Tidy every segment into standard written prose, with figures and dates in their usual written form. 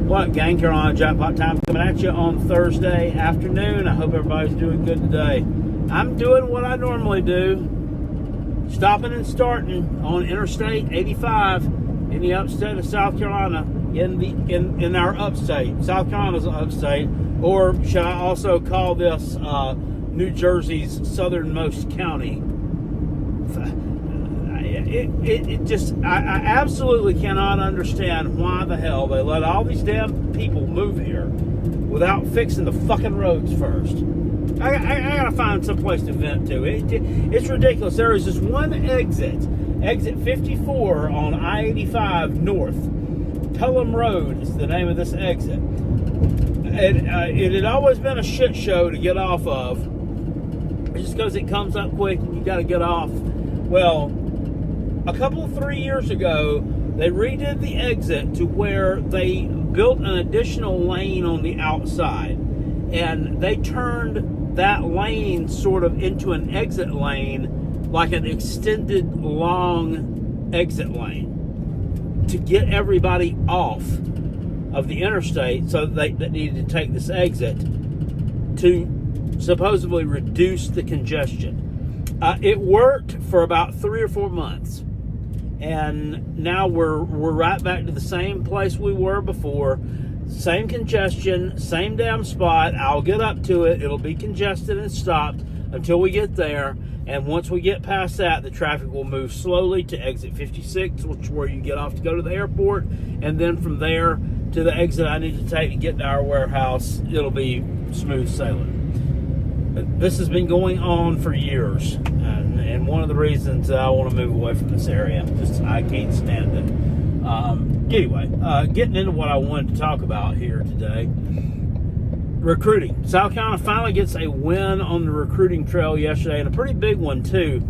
What, gang, Carolina Jackpot Time coming at you on Thursday afternoon. I hope everybody's doing good today. I'm doing what I normally do, stopping and starting on Interstate 85 in the upstate of South Carolina, in our upstate. South Carolina's upstate, or should I also call this New Jersey's southernmost county? I absolutely cannot understand why the hell they let all these damn people move here without fixing the fucking roads first. I gotta find some place to vent to. It's ridiculous. There is this one exit 54 on I-85 North. Pelham Road is the name of this exit. It had always been a shit show to get off of, just because it comes up quick and you got to get off. Well, a couple of 3 years ago, they redid the exit to where they built an additional lane on the outside, and they turned that lane sort of into an exit lane, like an extended long exit lane, to get everybody off of the interstate, so that needed to take this exit to supposedly reduce the congestion. It worked for about 3 or 4 months, and now we're right back to the same place we were before. Same congestion, same damn spot. I'll get up to it. It'll be congested and stopped until we get there. And once we get past that, the traffic will move slowly to exit 56, which is where you get off to go to the airport. And then from there to the exit I need to take to get to our warehouse, it'll be smooth sailing. This has been going on for years. And one of the reasons I want to move away from this area, just I can't stand it. Anyway, getting into what I wanted to talk about here today. Recruiting. South Carolina finally gets a win on the recruiting trail yesterday, and a pretty big one too.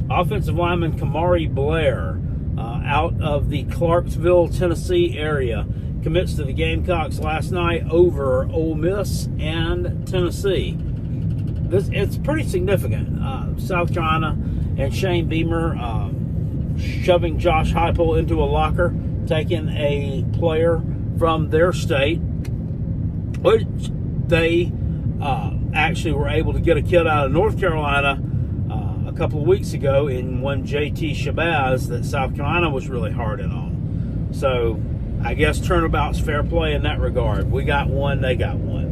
Offensive lineman Kamari Blair, out of the Clarksville, Tennessee area, commits to the Gamecocks last night over Ole Miss and Tennessee. It's pretty significant. South Carolina and Shane Beamer shoving Josh Heupel into a locker, taking a player from their state, which they actually were able to get a kid out of North Carolina a couple of weeks ago in one JT Shabazz that South Carolina was really hard in on. So I guess turnabout's fair play in that regard. We got one, they got one.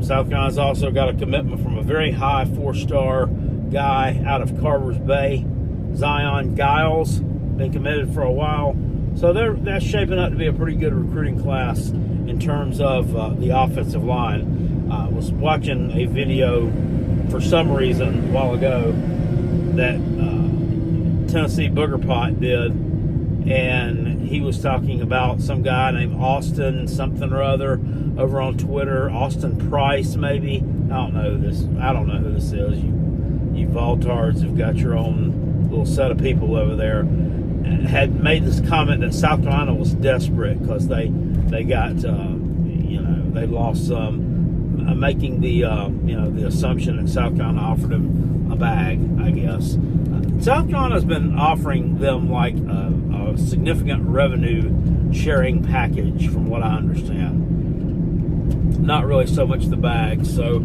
South Carolina's also got a commitment from a very high 4-star guy out of Carver's Bay, Zion Giles, been committed for a while. So that's shaping up to be a pretty good recruiting class in terms of the offensive line. I was watching a video for some reason a while ago that Tennessee Booger Pot did, and he was talking about some guy named Austin something or other over on Twitter. Austin Price, maybe. I don't know who this is. You Voltards have got your own little set of people over there. Had made this comment that South Carolina was desperate because they got they lost some, making the the assumption that South Carolina offered them a bag, I guess. South Carolina's been offering them like a significant revenue sharing package, from what I understand. Not really so much the bag. So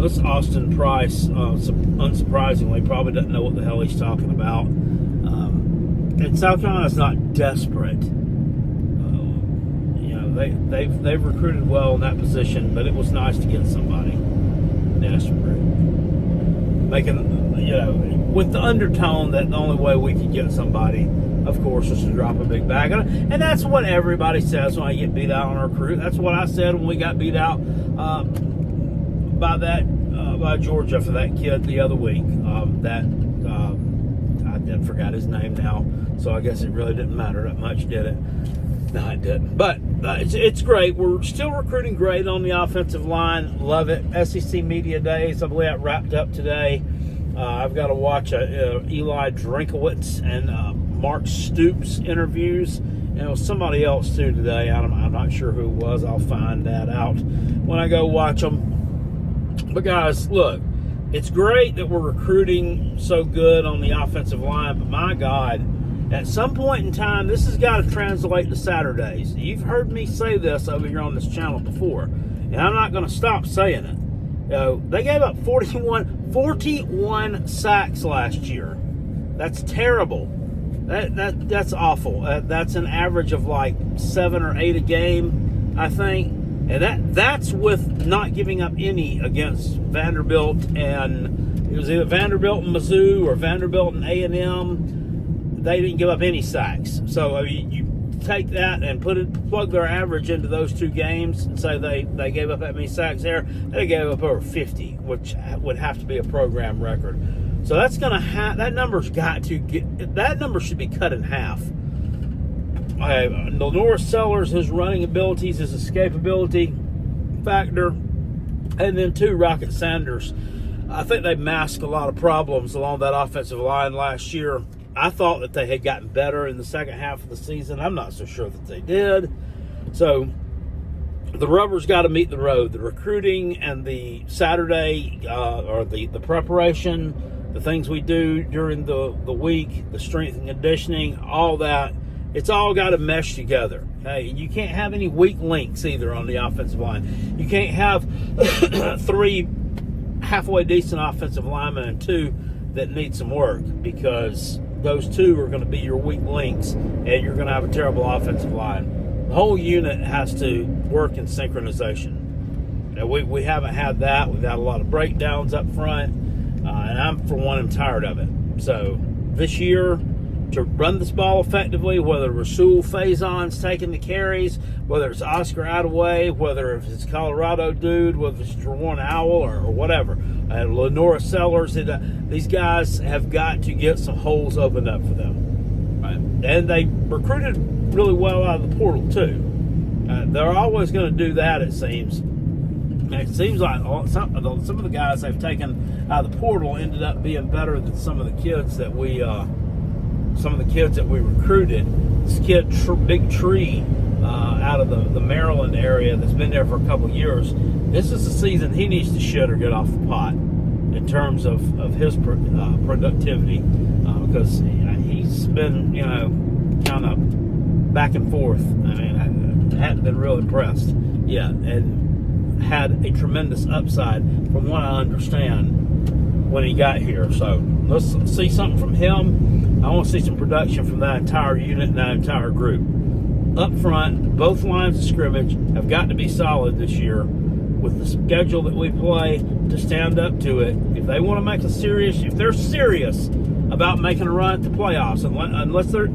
this Austin Price, unsurprisingly, probably doesn't know what the hell he's talking about. And South Carolina's not desperate. They've recruited well in that position, but it was nice to get somebody desperate. Making, with the undertone that the only way we could get somebody, of course, is to drop a big bag. And that's what everybody says when I get beat out on a recruit. That's what I said when we got beat out by Georgia for that kid the other week. I forgot his name now, so I guess it really didn't matter that much, did it? No, it didn't. But it's great. We're still recruiting great on the offensive line. Love it. SEC Media Days, I believe that wrapped up today. I've got to watch Eli Drinkowitz and Mark Stoops interviews. And it was somebody else too today. I'm not sure who it was. I'll find that out when I go watch them. But guys, look, it's great that we're recruiting so good on the offensive line, but my God, At some point in time, this has got to translate to Saturdays. You've heard me say this over here on this channel before, and I'm not going to stop saying it. They gave up 41 sacks last year. That's terrible. That's awful. That's an average of like 7 or 8 a game, I think. And that's with not giving up any against Vanderbilt, and it was either Vanderbilt and Mizzou or Vanderbilt and A&M. They didn't give up any sacks. So I mean, you take that and plug their average into those 2 games and say they gave up that many sacks there. They gave up over 50, which would have to be a program record. So that's gonna that number's got to get, that number should be cut in half. Lenora Sellers, his running abilities, his escapability factor, and then 2, Rocket Sanders. I think they masked a lot of problems along that offensive line last year. I thought that they had gotten better in the second half of the season. I'm not so sure that they did. So the rubber's got to meet the road. The recruiting and the Saturday or the preparation, the things we do during the week, the strength and conditioning, all that, it's all got to mesh together. Okay? And you can't have any weak links either on the offensive line. You can't have 3 halfway decent offensive linemen and 2 that need some work, because those 2 are going to be your weak links, and you're going to have a terrible offensive line. The whole unit has to work in synchronization. We haven't had that. We've had a lot of breakdowns up front, and I'm, for one, I'm tired of it. So this year, to run this ball effectively, whether Rasul Faison's taking the carries, whether it's Oscar Attaway, whether it's Colorado dude, whether it's Jerwan Owl or whatever, Lenora Sellers, these guys have got to get some holes opened up for them. Right? And they recruited really well out of the portal too. They're always going to do that, it seems. And it seems like some of the guys they've taken out of the portal ended up being better than some of the kids that we recruited. This kid, Big Tree, out of the Maryland area, that's been there for a couple of years. This is the season he needs to shit or get off the pot in terms of his productivity, because he's been, kind of back and forth. I mean, I hadn't been real impressed yet, and had a tremendous upside from what I understand when he got here. So let's see something from him. I want to see some production from that entire unit and that entire group. Up front, both lines of scrimmage have got to be solid this year with the schedule that we play to stand up to it. If they want to make if they're serious about making a run at the playoffs,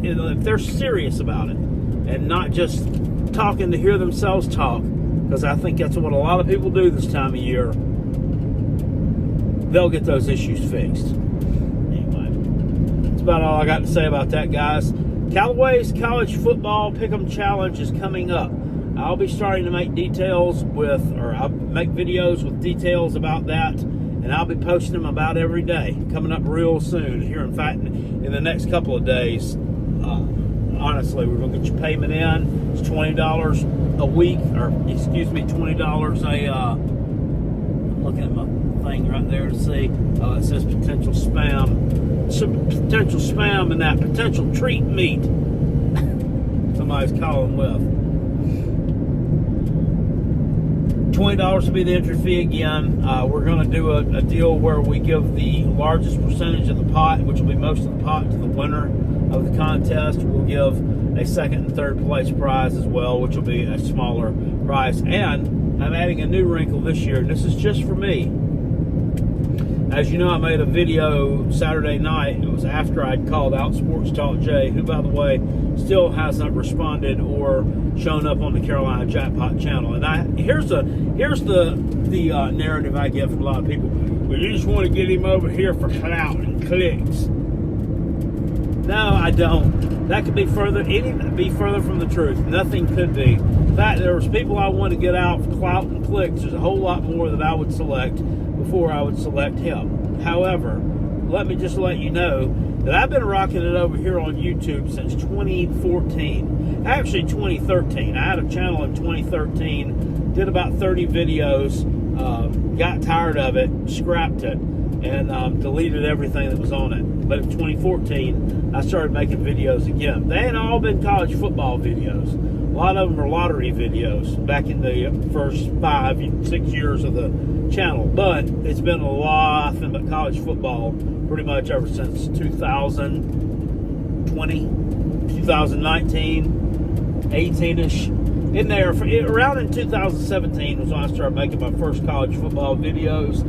if they're serious about it and not just talking to hear themselves talk, because I think that's what a lot of people do this time of year, they'll get those issues fixed. Anyway, that's about all I got to say about that, guys. Callaway's College Football Pick'em Challenge is coming up. I'll be starting to make videos with details about that, and I'll be posting them about every day, coming up real soon. Here, in fact, in the next couple of days. Honestly, we're going to get your payment in. It's $20 a week, or excuse me, $20 I'm looking at my thing right there to see. It says potential spam. Some potential spam in that potential treat meat. Somebody's calling with. $20 will be the entry fee again. We're going to do a deal where we give the largest percentage of the pot, which will be most of the pot, to the winner of the contest. We'll give a second and third place prize as well, which will be a smaller prize. And I'm adding a new wrinkle this year, and this is just for me. As you know, I made a video Saturday night. It was after I'd called out Sports Talk Jay, who, by the way, still hasn't responded or shown up on the Carolina Jackpot channel. And here's the narrative I get from a lot of people. Well, you just want to get him over here for clout and clicks. No, I don't. That could be further from the truth. Nothing could be. In fact, there was people I want to get out for clout and clicks. There's a whole lot more that I would select before I would select him. However, let me just let you know that I've been rocking it over here on YouTube since 2014. Actually, 2013. I had a channel in 2013, did about 30 videos, got tired of it, scrapped it. and deleted everything that was on it. But in 2014, I started making videos again. They had all been college football videos. A lot of them were lottery videos back in the first 5-6 years of the channel. But it's been a lot nothing but college football pretty much ever since 2020, 2019, 18-ish. In there, around in 2017 was when I started making my first college football videos.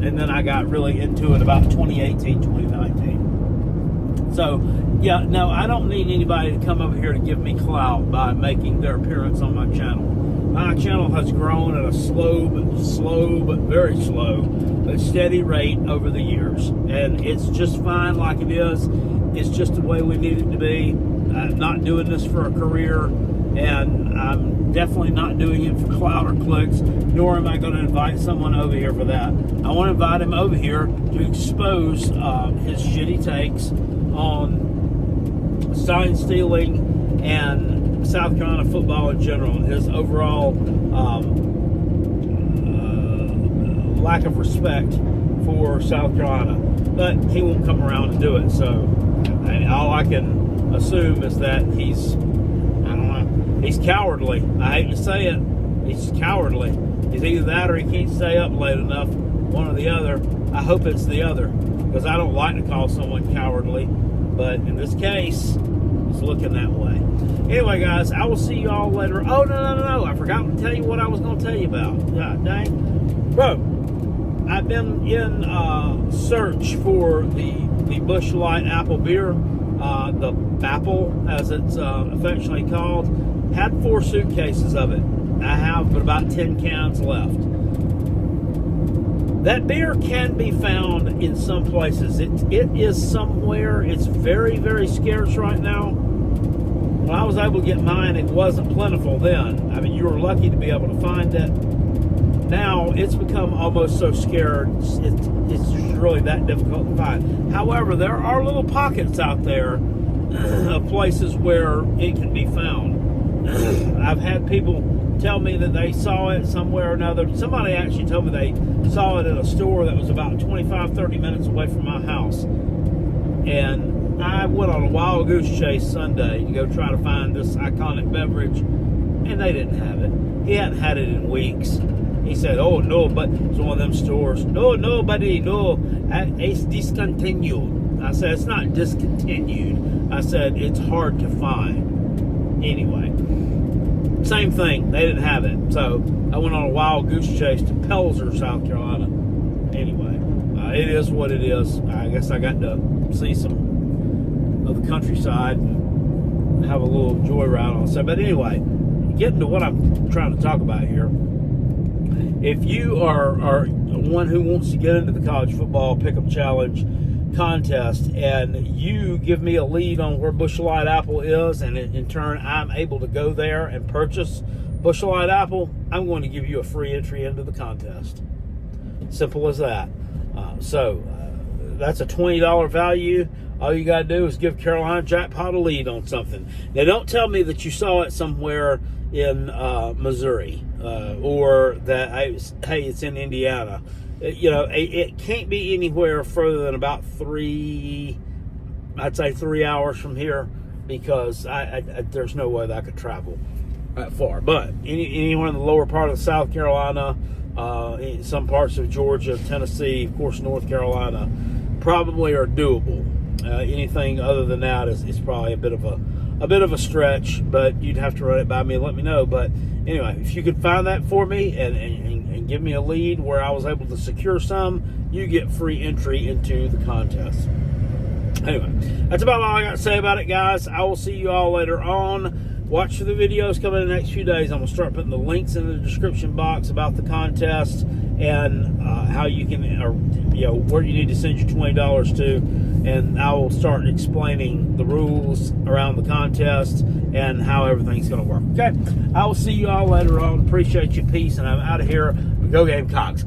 And then I got really into it about 2018, 2019. So, yeah, no, I don't need anybody to come over here to give me clout by making their appearance on my channel. My channel has grown at a slow, but very slow, but steady rate over the years. And it's just fine like it is. It's just the way we need it to be. I'm not doing this for a career. And I'm definitely not doing it for clout or clicks, nor am I going to invite someone over here for that. I want to invite him over here to expose his shitty takes on sign stealing and South Carolina football in general, and his overall lack of respect for South Carolina. But he won't come around and do it, so all I can assume is that he's cowardly. I hate to say it. He's cowardly. He's either that or he can't stay up late enough. One or the other. I hope it's the other, because I don't like to call someone cowardly. But in this case, it's looking that way. Anyway, guys, I will see you all later. Oh, no. I forgot to tell you what I was going to tell you about. God dang. Bro, I've been in search for the Busch Light Apple beer. The Apple, as it's affectionately called. Had 4 suitcases of it. I have but about 10 cans left. That beer can be found in some places. It is somewhere. It's very, very scarce right now. When I was able to get mine, it wasn't plentiful then. I mean, you were lucky to be able to find it. Now, it's become almost so scarce, it's really that difficult to find. However, there are little pockets out there of places where it can be found. I've had people tell me that they saw it somewhere or another. Somebody actually told me they saw it at a store that was about 25-30 minutes away from my house. And I went on a wild goose chase Sunday to go try to find this iconic beverage, and they didn't have it. He hadn't had it in weeks. He said, oh, no, but it's one of them stores. No, buddy, no, it's discontinued. I said, it's not discontinued. I said, it's hard to find. Anyway, same thing. They didn't have it. So I went on a wild goose chase to Pelzer, South Carolina. Anyway, it is what it is. I guess I got to see some of the countryside and have a little joyride on it. But anyway, getting to what I'm trying to talk about here. If you are one who wants to get into the college football pick'em challenge contest, and you give me a lead on where Busch Light Apple is, and in turn I'm able to go there and purchase Busch Light Apple, I'm going to give you a free entry into the contest. Simple as that. So that's a $20 value. All you got to do is give Carolina Jackpot a lead on something. Now, don't tell me that you saw it somewhere in Missouri, or that, hey, it's in Indiana. You know, it can't be anywhere further than about 3 hours from here, because there's no way that I could travel that far. But anywhere in the lower part of South Carolina, in some parts of Georgia, Tennessee, of course, North Carolina, probably are doable. Anything other than that is probably a bit of a stretch, but you'd have to run it by me and let me know. But anyway, if you could find that for me and give me a lead where I was able to secure some, you get free entry into the contest. Anyway, that's about all I got to say about it, guys. I will see you all later on. Watch for the videos coming in the next few days. I'm going to start putting the links in the description box about the contest and how you can, or where you need to send your $20 to. And I will start explaining the rules around the contest and how everything's going to work. Okay? I will see you all later on. Appreciate your peace, and I'm out of here. Go Gamecocks.